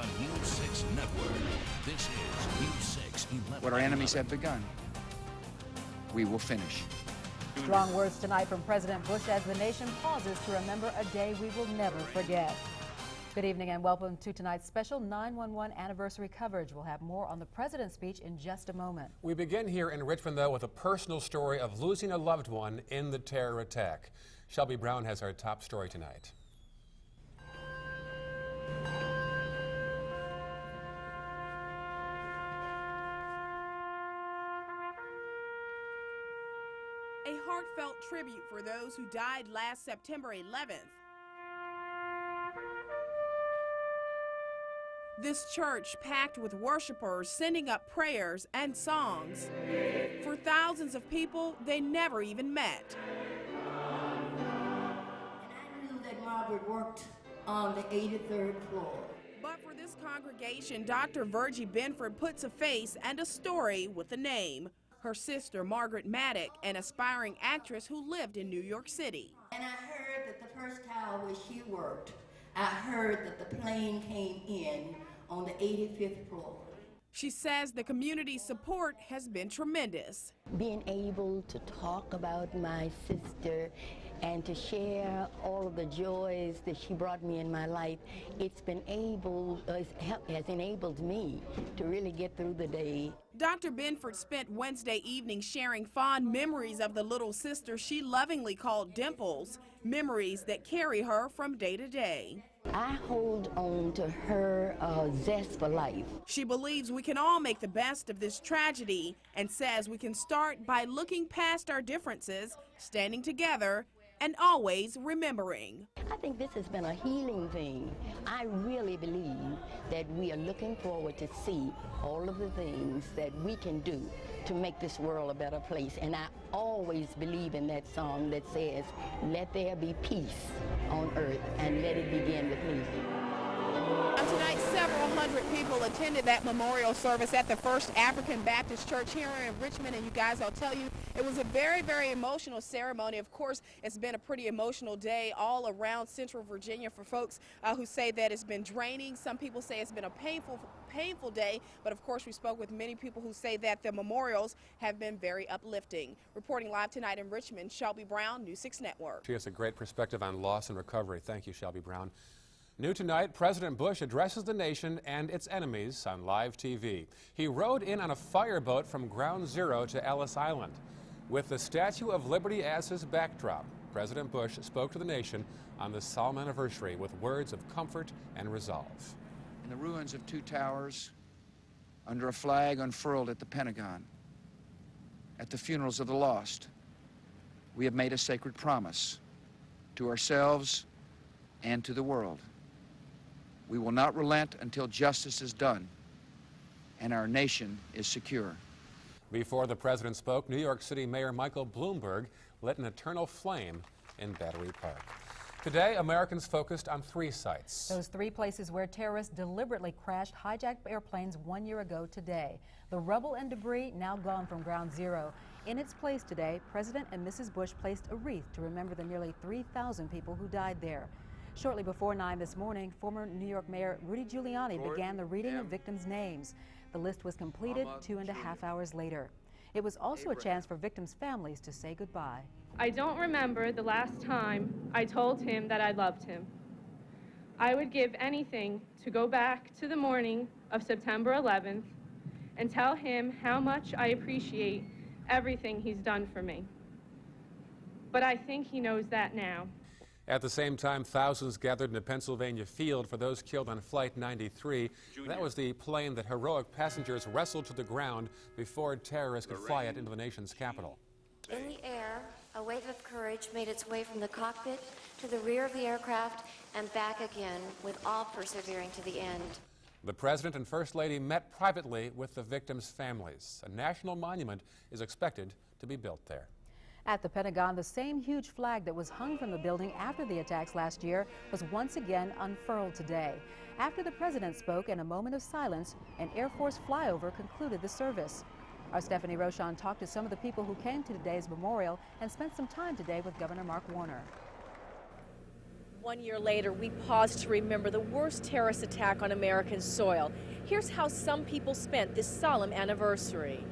the News 6 Network. This is News 6 11. What our enemies have begun, we will finish. Strong words tonight from President Bush as the nation pauses to remember a day we will never forget. Good evening and welcome to tonight's special 9/11 anniversary coverage. We'll have more on the president's speech in just a moment. We begin here in Richmond, though, with a personal story of losing a loved one in the terror attack. Shelby Brown has our top story tonight. A heartfelt tribute for those who died last September 11th. This church packed with worshipers sending up prayers and songs. For thousands of people they never even met. And I knew that Margaret worked on the 83rd floor. But for this congregation, Dr. Virgie Benford puts a face and a story with a name. Her sister, Margaret Maddock, an aspiring actress who lived in New York City. And I heard that the first tower where she worked, I heard that the plane came in on the 85th floor. She says the community's support has been tremendous. Being able to talk about my sister and to share all of the joys that she brought me in my life, has enabled me to really get through the day. Dr. Benford spent Wednesday evening sharing fond memories of the little sister she lovingly called Dimples, memories that carry her from day to day. I hold on to her zest for life. She believes we can all make the best of this tragedy and says we can start by looking past our differences, standing together, and always remembering. I think this has been a healing thing. I really believe that we are looking forward to see all of the things that we can do to make this world a better place. And I always believe in that song that says, let there be peace on earth and let it begin with me. Tonight, several hundred people attended that memorial service at the First African Baptist Church here in Richmond, and you guys, I'll tell you, it was a very, very emotional ceremony. Of course, it's been a pretty emotional day all around Central Virginia for folks who say that it's been draining. Some people say it's been a painful day, but of course we spoke with many people who say that the memorials have been very uplifting. Reporting live tonight in Richmond, Shelby Brown, News 6 Network. She has a great perspective on loss and recovery. Thank you, Shelby Brown. New tonight, President Bush addresses the nation and its enemies on live TV. He rode in on a fireboat from Ground Zero to Ellis Island. With the Statue of Liberty as his backdrop, President Bush spoke to the nation on this solemn anniversary with words of comfort and resolve. In the ruins of two towers, under a flag unfurled at the Pentagon, at the funerals of the lost, we have made a sacred promise to ourselves and to the world. We will not relent until justice is done and our nation is secure. Before the president spoke, New York City Mayor Michael Bloomberg lit an eternal flame in Battery Park. Today, Americans focused on three sites. Those three places where terrorists deliberately crashed hijacked airplanes 1 year ago today. The rubble and debris now gone from Ground Zero. In its place today, President and Mrs. Bush placed a wreath to remember the nearly 3,000 people who died there. Shortly before 9 this morning, former New York Mayor Rudy Giuliani began the reading of victims' names. The list was completed 2.5 hours later. It was also a chance for victims' families to say goodbye. I don't remember the last time I told him that I loved him. I would give anything to go back to the morning of September 11th and tell him how much I appreciate everything he's done for me. But I think he knows that now. At the same time, thousands gathered in a Pennsylvania field for those killed on Flight 93. That was the plane that heroic passengers wrestled to the ground before terrorists could fly it into the nation's capital. In the air, a wave of courage made its way from the cockpit to the rear of the aircraft and back again, with all persevering to the end. The President and First Lady met privately with the victims' families. A national monument is expected to be built there. At the Pentagon, the same huge flag that was hung from the building after the attacks last year was once again unfurled today. After the president spoke in a moment of silence, an Air Force flyover concluded the service. Our Stephanie Rochon talked to some of the people who came to today's memorial and spent some time today with Governor Mark Warner. 1 year later, we pause to remember the worst terrorist attack on American soil. Here's how some people spent this solemn anniversary.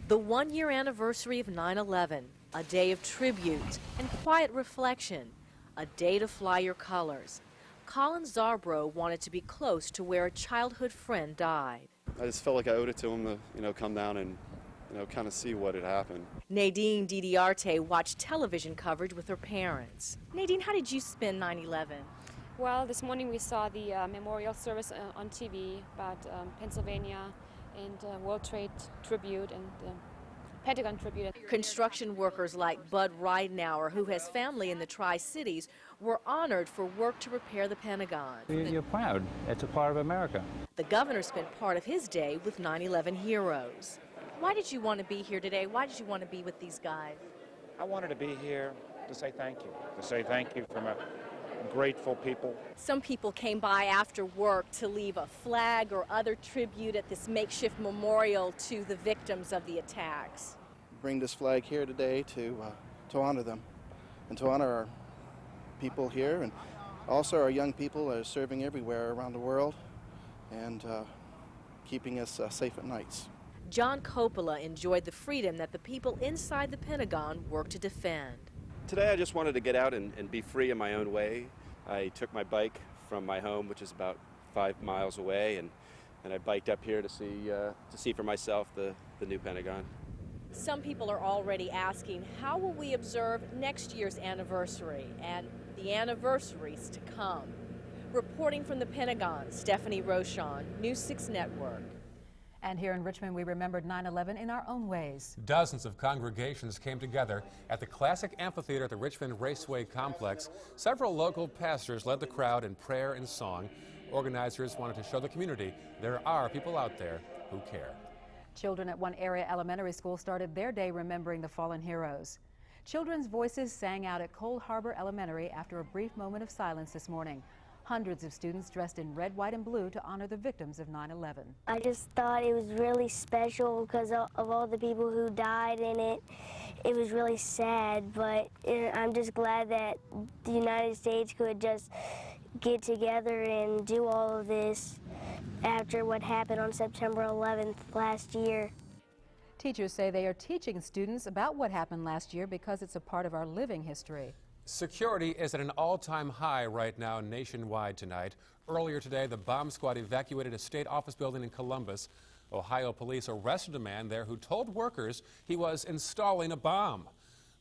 The 1 year anniversary of 9/11, a day of tribute and quiet reflection, a day to fly your colors. Colin Zarbrough wanted to be close to where a childhood friend died. I just felt like I owed it to him to, come down and, kind of see what had happened. Nadine Didiarte watched television coverage with her parents. Nadine, how did you spend 9/11? Well, this morning we saw the memorial service on TV about Pennsylvania and World Trade tribute and Pentagon tribute. Construction workers like Bud Ridenauer, who has family in the Tri-Cities, were honored for work to repair the Pentagon. You're proud. It's a part of America. The governor spent part of his day with 9/11 heroes. Why did you want to be here today? Why did you want to be with these guys? I wanted to be here to say thank you from a grateful people. Some people came by after work to leave a flag or other tribute at this makeshift memorial to the victims of the attacks. Bring this flag here today to honor them and to honor our people here, and also our young people that are serving everywhere around the world and keeping us safe at nights. John Coppola enjoyed the freedom that the people inside the Pentagon work to defend. Today I just wanted to get out and be free in my own way. I took my bike from my home, which is about 5 miles away, and I biked up here to see for myself the new Pentagon. Some people are already asking, how will we observe next year's anniversary and the anniversaries to come? Reporting from the Pentagon, Stephanie Rochon, News 6 Network. And here in Richmond, we remembered 9/11 in our own ways. Dozens of congregations came together at the classic amphitheater at the Richmond Raceway Complex. Several local pastors led the crowd in prayer and song. Organizers wanted to show the community there are people out there who care. Children at one area elementary school started their day remembering the fallen heroes. Children's voices sang out at Harbour Elementary after a brief moment of silence this morning. Hundreds of students dressed in red, white, and blue to honor the victims of 9/11. I just thought it was really special because of all the people who died in it. It was really sad, but I'm just glad that the United States could just get together and do all of this after what happened on September 11th last year. Teachers say they are teaching students about what happened last year because it's a part of our living history. Security is at an all-time high right now nationwide tonight. Earlier today, the bomb squad evacuated a state office building in Columbus. Ohio police arrested a man there who told workers he was installing a bomb.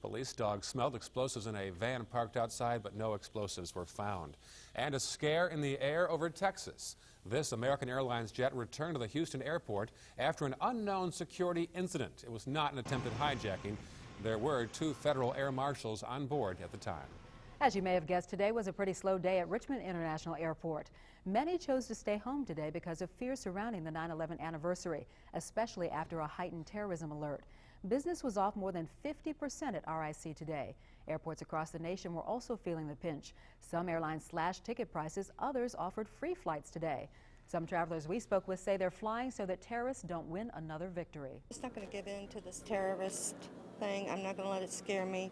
Police dogs smelled explosives in a van parked outside, but no explosives were found. And a scare in the air over Texas. This American Airlines jet returned to the Houston airport after an unknown security incident. It was not an attempted hijacking. There were 2 federal air marshals on board at the time. As you may have guessed, today was a pretty slow day at Richmond International Airport. Many chose to stay home today because of fears surrounding the 9/11 anniversary, especially after a heightened terrorism alert. Business was off more than 50% at RIC today. Airports across the nation were also feeling the pinch. Some airlines slashed ticket prices, others offered free flights today. Some travelers we spoke with say they're flying so that terrorists don't win another victory. I'm just not going to give in to this terrorist thing. I'm not going to let it scare me.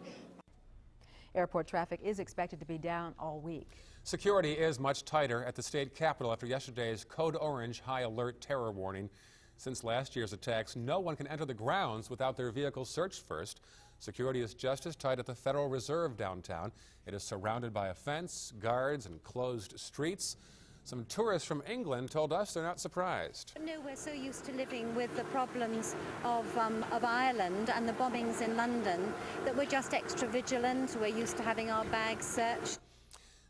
Airport traffic is expected to be down all week. Security is much tighter at the state capitol after yesterday's Code Orange high alert terror warning. Since last year's attacks, no one can enter the grounds without their vehicle searched first. Security is just as tight at the Federal Reserve downtown. It is surrounded by a fence, guards, and closed streets. Some tourists from England told us they're not surprised. No, we're so used to living with the problems of Ireland and the bombings in London that we're just extra vigilant. We're used to having our bags searched.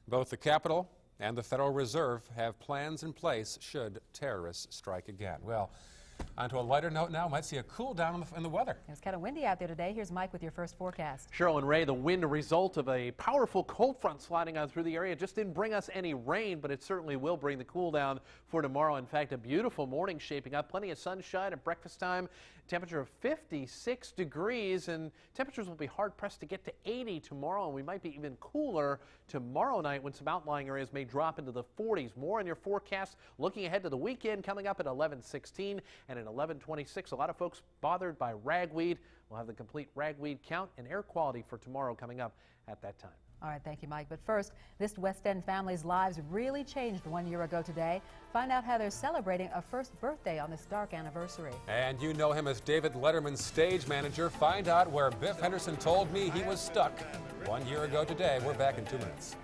Both the Capitol and the Federal Reserve have plans in place should terrorists strike again. Well, on to a lighter note now. Might see a cool down in the weather. It's kind of windy out there today. Here's Mike with your first forecast. Cheryl and Ray, the wind a result of a powerful cold front sliding on through the area. Just didn't bring us any rain, but it certainly will bring the cool down for tomorrow. In fact, a beautiful morning shaping up. Plenty of sunshine at breakfast time. Temperature of 56 degrees, and temperatures will be hard pressed to get to 80 tomorrow, and we might be even cooler tomorrow night when some outlying areas may drop into the 40s. More on your forecast looking ahead to the weekend coming up at 11:16 and at 11:26. A lot of folks bothered by ragweed. We'll have the complete ragweed count and air quality for tomorrow coming up at that time. All right, thank you, Mike. But first, this West End family's lives really changed 1 year ago today. Find out how they're celebrating a first birthday on this dark anniversary. And you know him as David Letterman's stage manager. Find out where Biff Henderson told me he was stuck 1 year ago today. We're back in 2 minutes.